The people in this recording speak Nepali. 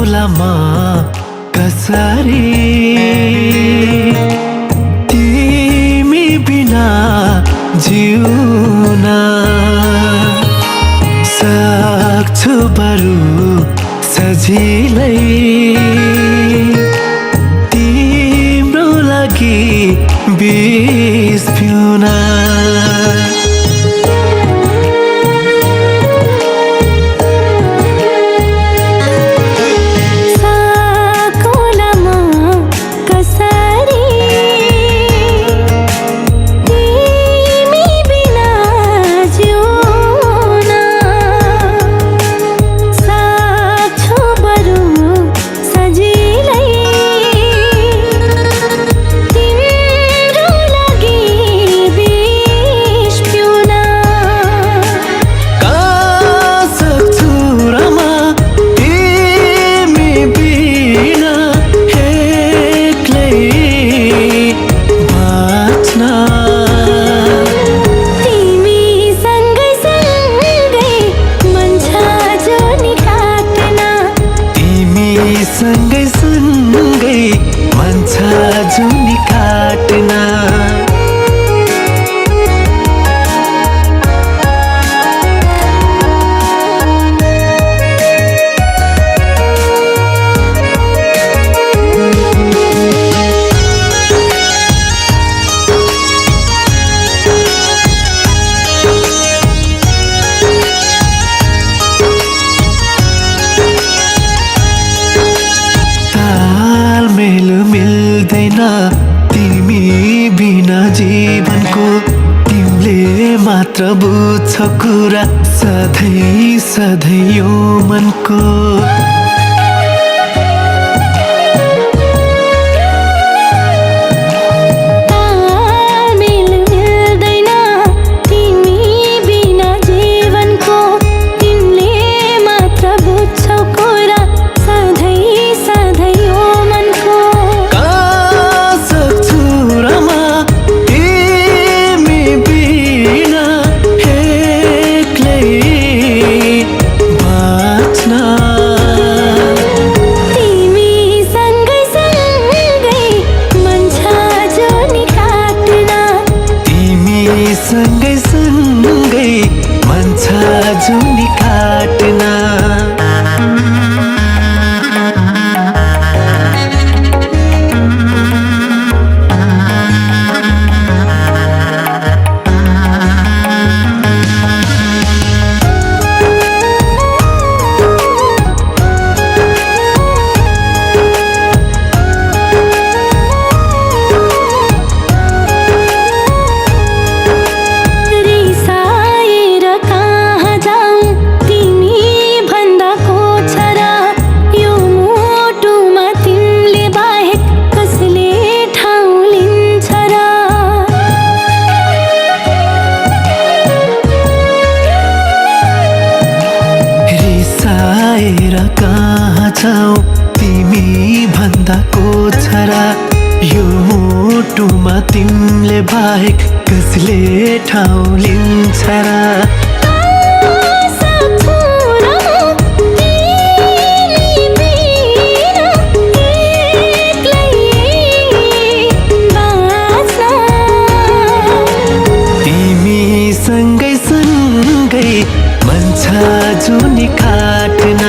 लामा कसरी तिमी बिना जिउन सक्छु बरु सजिलै तिम्रो लागि बिस पिउन सँगै सँगै मन छ जुनी काट्न मिल्दैन तिमी बिना जीवनको तिमीले मात्र बुझ्छ कुरा सधैँ सधैँ यो मनको सँगै सँगै मन छ जुनी काट्न कहाँ छौ तिमी भन्दाको छरा यो मुटुमा तिमीले बाहेक कसले ठाउँ लिन्छ र तिमी सँगै सँगै मन छ जुनी काट्न